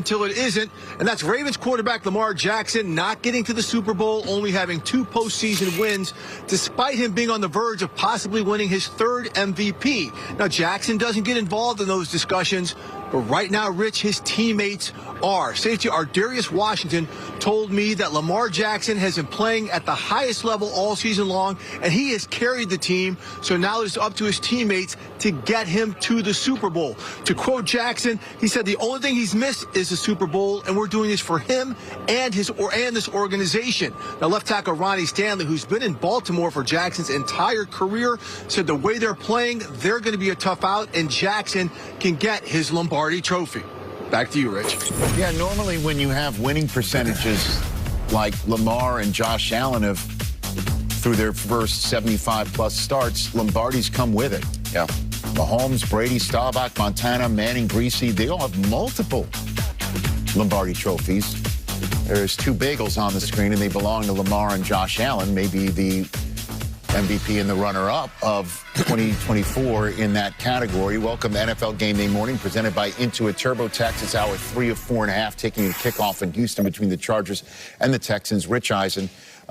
until it isn't, and that's Ravens quarterback Lamar Jackson not getting to the Super Bowl, only having 2 postseason wins, despite him being on the verge of possibly winning his 3rd MVP. Now, Jackson doesn't get involved in those discussions, but right now, Rich, his teammates are. Safety Ardarius Washington told me that Lamar Jackson has been playing at the highest level all season long, and he has carried the team. So now it's up to his teammates to get him to the Super Bowl. To quote Jackson, he said the only thing he's missed is the Super Bowl, and we're doing this for him and this organization. Now, left tackle Ronnie Stanley, who's been in Baltimore for Jackson's entire career, said the way they're playing, they're going to be a tough out, and Jackson can get his Lombardi trophy. Back to you, Rich. Yeah, normally when you have winning percentages like Lamar and Josh Allen have through their first 75-plus starts, Lombardi's come with it. Yeah. Mahomes, Brady, Staubach, Montana, Manning, Greasy, they all have multiple Lombardi trophies. There's 2 bagels on the screen, and they belong to Lamar and Josh Allen, maybe the MVP and the runner-up of 2024 in that category. Welcome to NFL Game Day Morning, presented by Intuit TurboTax. It's hour 3 of 4.5, taking a kickoff in Houston between the Chargers and the Texans. Rich Eisen,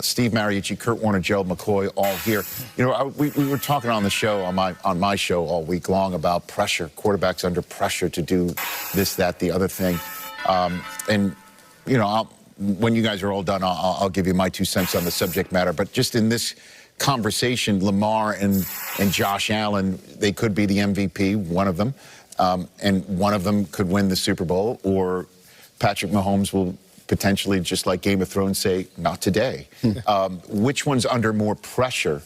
Steve Mariucci, Kurt Warner, Gerald McCoy, all here. You know, we were talking on the show, on my show all week long about pressure, quarterbacks under pressure to do this, that, the other thing. And, you know, when you guys are all done, I'll give you my 2 cents on the subject matter. But just in this conversation, Lamar and Josh Allen, they could be the MVP, one of them, and one of them could win the Super Bowl, or Patrick Mahomes will potentially, just like Game of Thrones, say, not today. Which one's under more pressure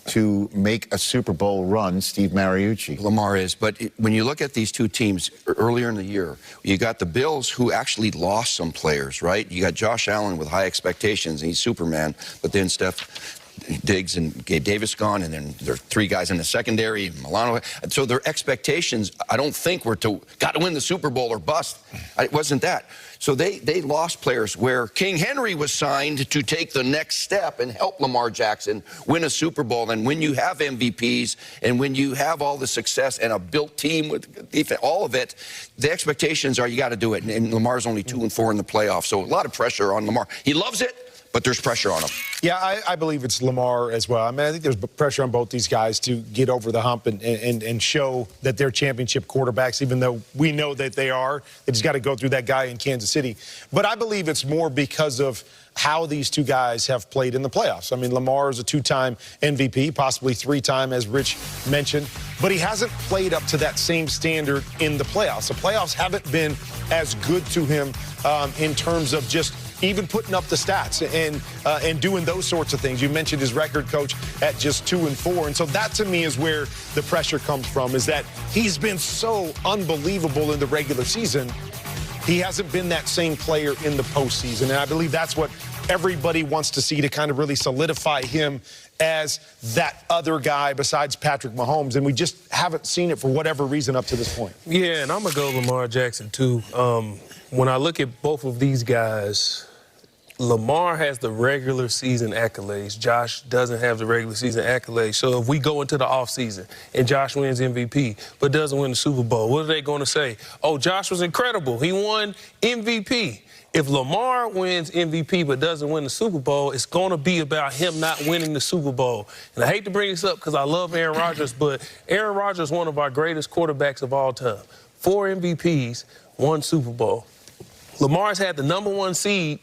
to make a Super Bowl run, Steve Mariucci? Lamar is, but when you look at these 2 teams earlier in the year, you got the Bills, who actually lost some players, right? You got Josh Allen with high expectations, and he's Superman, but then Diggs and Gabe Davis gone, and then there are 3 guys in the secondary, Milano. And so their expectations, I don't think, were got to win the Super Bowl or bust. It wasn't that. So they lost players, where King Henry was signed to take the next step and help Lamar Jackson win a Super Bowl. And when you have MVPs and when you have all the success and a built team with defense, all of it, the expectations are you got to do it. And Lamar's only 2-4 in the playoffs, so a lot of pressure on Lamar. He loves it, but there's pressure on him. Yeah, I believe it's Lamar as well. I mean, I think there's pressure on both these guys to get over the hump and show that they're championship quarterbacks, even though we know that they are. They just got to go through that guy in Kansas City. But I believe it's more because of how these 2 guys have played in the playoffs. I mean, Lamar is a 2-time MVP, possibly 3-time, as Rich mentioned, but he hasn't played up to that same standard in the playoffs. The playoffs haven't been as good to him in terms of just even putting up the stats and doing those sorts of things. You mentioned his record, Coach, at just 2-4. And so that, to me, is where the pressure comes from, is that he's been so unbelievable in the regular season. He hasn't been that same player in the postseason. And I believe that's what everybody wants to see, to kind of really solidify him as that other guy besides Patrick Mahomes. And we just haven't seen it for whatever reason up to this point. Yeah, and I'm going to go Lamar Jackson, too. When I look at both of these guys, Lamar has the regular season accolades. Josh doesn't have the regular season accolades. So if we go into the offseason and Josh wins MVP but doesn't win the Super Bowl, what are they going to say? Oh, Josh was incredible. He won MVP. If Lamar wins MVP but doesn't win the Super Bowl, it's going to be about him not winning the Super Bowl. And I hate to bring this up because I love Aaron Rodgers, but Aaron Rodgers is one of our greatest quarterbacks of all time. 4 MVPs, 1 Super Bowl. Lamar's had the #1 seed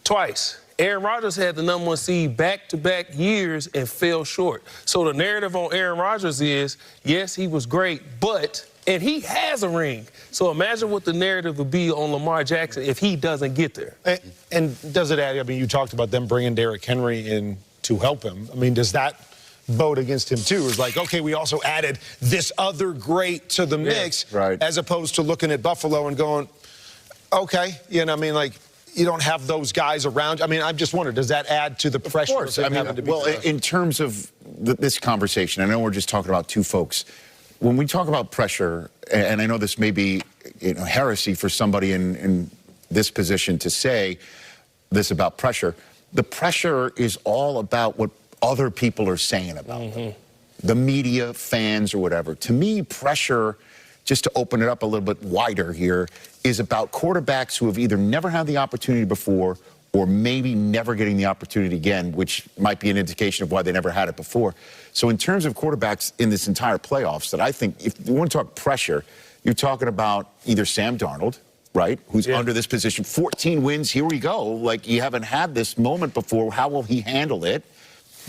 twice. Aaron Rodgers had the #1 seed back-to-back years and fell short. So the narrative on Aaron Rodgers is, yes, he was great, and he has a ring. So imagine what the narrative would be on Lamar Jackson if he doesn't get there. And does it add, I mean, you talked about them bringing Derrick Henry in to help him. I mean, does that vote against him, too? It's like, okay, we also added this other great to the mix, right, as opposed to looking at Buffalo and going, okay, you know what I mean, like, you don't have those guys around. I mean, I just wonder, does that add to the pressure? Of course. I mean, well, in terms of this conversation, I know we're just talking about 2 folks. When we talk about pressure, and I know this may be, you know, heresy for somebody in this position to say this about pressure, the pressure is all about what other people are saying about them. The media, fans, or whatever. To me, pressure just to open it up a little bit wider here, is about quarterbacks who have either never had the opportunity before or maybe never getting the opportunity again, which might be an indication of why they never had it before. So in terms of quarterbacks in this entire playoffs, that I think, if you want to talk pressure, you're talking about either Sam Darnold, right, who's under this position, 14 wins, here we go. Like, you haven't had this moment before. How will he handle it?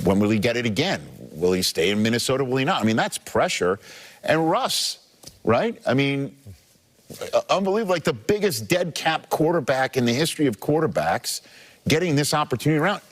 When will he get it again? Will he stay in Minnesota? Will he not? I mean, that's pressure. And Russ, right? I mean, unbelievable, like the biggest dead cap quarterback in the history of quarterbacks, getting this opportunity around.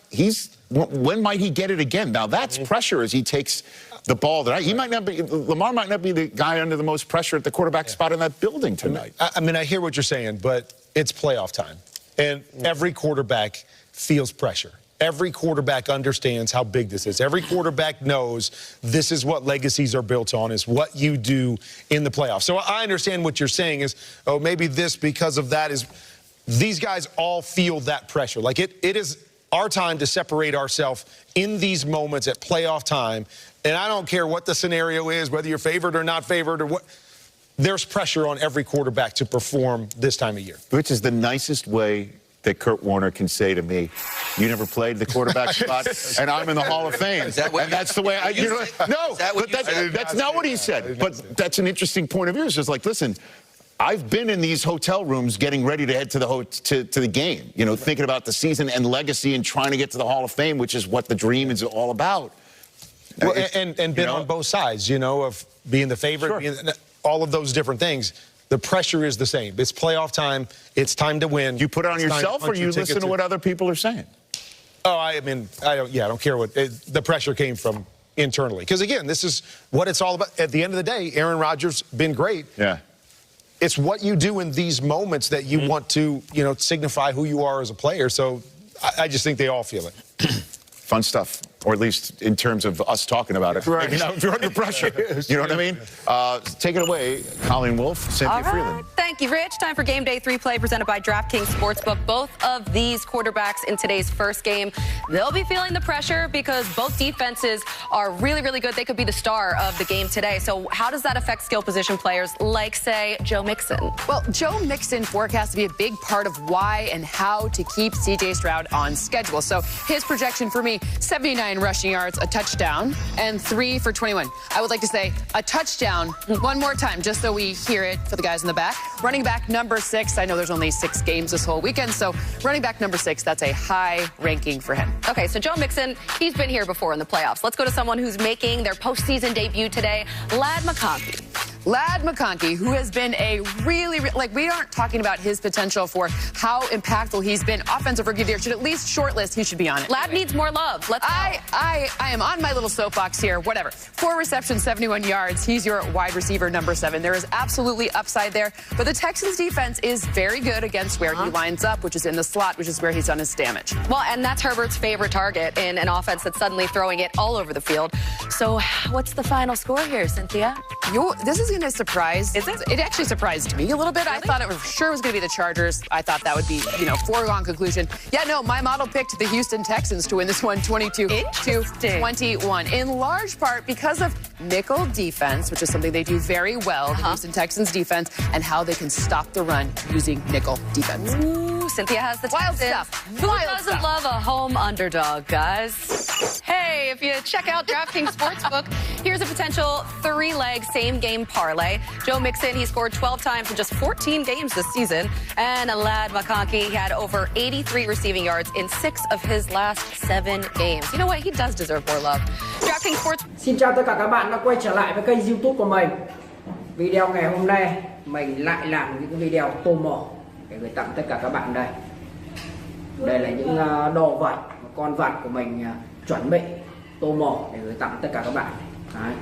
When might he get it again? Now that's pressure as he takes the ball. Lamar might not be the guy under the most pressure at the quarterback spot in that building tonight. I mean, I hear what you're saying, but it's playoff time. And every quarterback feels pressure. Every quarterback understands how big this is. Every quarterback knows this is what legacies are built on, is what you do in the playoffs. So I understand what you're saying is, oh, maybe this because of that is, these guys all feel that pressure. Like it is our time to separate ourselves in these moments at playoff time. And I don't care what the scenario is, whether you're favored or not favored or what. There's pressure on every quarterback to perform this time of year. Which is the nicest way that Kurt Warner can say to me, you never played the quarterback spot, and I'm in the Hall of Fame. Is that what and that's the way I, no, but that's not what he said. But that's an interesting point of view. It's just like, listen, I've been in these hotel rooms getting ready to head to the game, you know, thinking about the season and legacy and trying to get to the Hall of Fame, which is what the dream is all about. Well, and been on both sides, you know, of being the favorite, being, all of those different things. The pressure is the same. It's playoff time. It's time to win. You put it on yourself, or you listen to what other people are saying? Oh, I mean, I don't care what the pressure came from internally. Because again, this is what it's all about. At the end of the day, Aaron Rodgers been great. Yeah. It's what you do in these moments that you want to, you know, signify who you are as a player. So I just think they all feel it. Fun stuff, or at least in terms of us talking about it. Right. Maybe not if you're under pressure. You know what I mean? Take it away, Colleen Wolfe, Cynthia Freeland. Thank you, Rich. Time for Game Day 3 play presented by DraftKings Sportsbook. Both of these quarterbacks in today's first game, they'll be feeling the pressure because both defenses are really, really good. They could be the star of the game today. So how does that affect skill position players like, say, Joe Mixon? Well, Joe Mixon forecast to be a big part of why and how to keep C.J. Stroud on schedule. So his projection for me, 79 rushing yards, a touchdown, and 3 for 21. I would like to say a touchdown one more time, just so we hear it for the guys in the back. Running back number 6. I know there's only 6 games this whole weekend, so running back number 6, that's a high ranking for him. Okay, so Joe Mixon, he's been here before in the playoffs. Let's go to someone who's making their postseason debut today, Ladd McConkey. Ladd McConkey, who has been a really, like, we aren't talking about his potential for how impactful he's been. Offensive rookie of the year should at least shortlist. He should be on it. Ladd needs more love. Let's go. I am on my little soapbox here. Whatever. 4 receptions, 71 yards. He's your wide receiver number 7. There is absolutely upside there. But the Texans defense is very good against where he lines up, which is in the slot, which is where he's done his damage. Well, and that's Herbert's favorite target in an offense that's suddenly throwing it all over the field. So what's the final score here, Cynthia? This is going to surprise. Is it? It actually surprised me a little bit. Really? I thought it was sure was going to be the Chargers. I thought that would be, you know, foregone conclusion. Yeah, no, my model picked the Houston Texans to win this one 22-21. In large part because of nickel defense, which is something they do very well, the Houston Texans defense, and how they can stop the run using nickel defense. Ooh, Cynthia has the Wild Texans. stuff. Who Wild doesn't stuff. love a home underdog, guys? Hey, if you check out DraftKings Sportsbook, here's a potential 3-leg same-game parlay. Joe Mixon, he scored 12 times in just 14 games this season. And Ladd McConkey, he had over 83 receiving yards in 6 of his last 7 games. You know what? He does deserve more love. DraftKings Sports. Xin chào tất cả các bạn đã quay trở lại với kênh YouTube của mình. Video ngày hôm nay mình lại làm những video tô mỏ để gửi tặng tất cả các bạn đây. Đây là những đồ vật, con vật của mình chuẩn bị tô mỏ để gửi tặng tất cả các bạn. Đấy.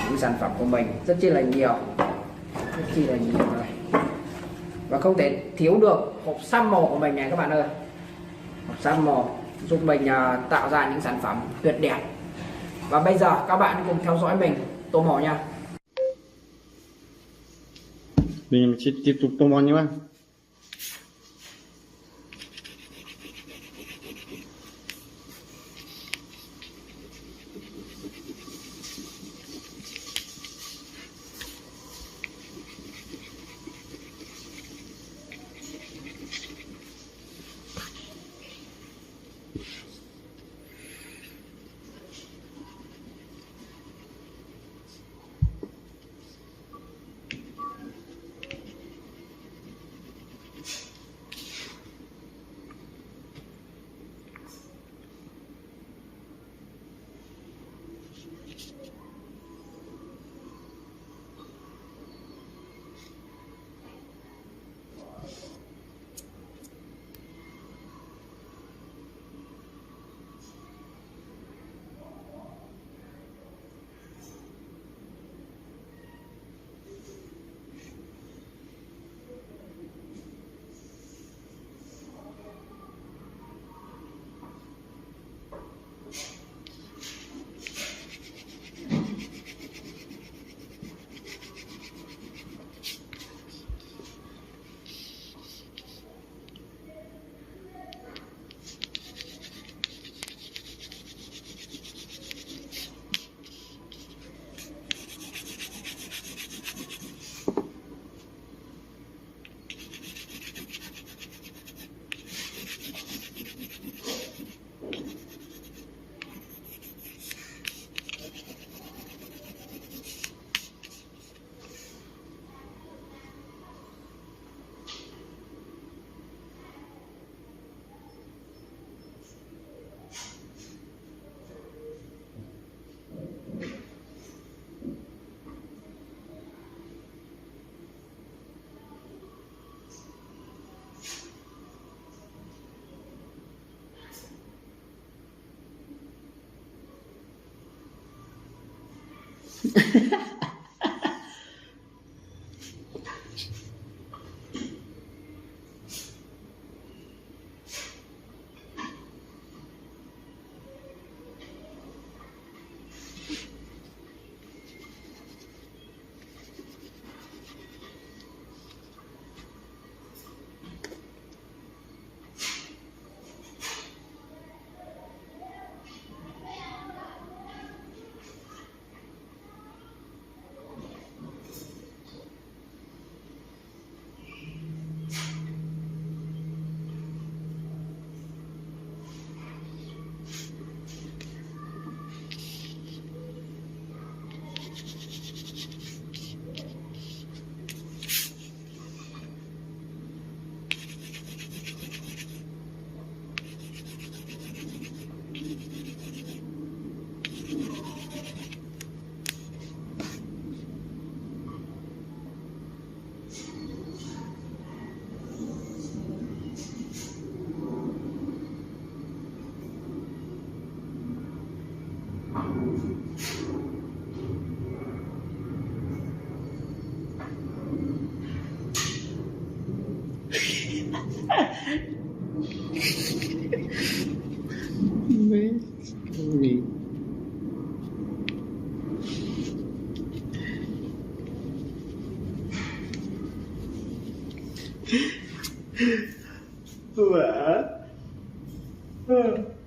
Những sản phẩm của mình rất chi là nhiều đây. Và không thể thiếu được hộp xăm màu của mình này các bạn ơi. Hộp xăm màu giúp mình tạo ra những sản phẩm tuyệt đẹp. Và bây giờ các bạn cùng theo dõi mình tô mỏ nha. Mình sẽ tiếp tục tô mỏ nhé. Mẹ.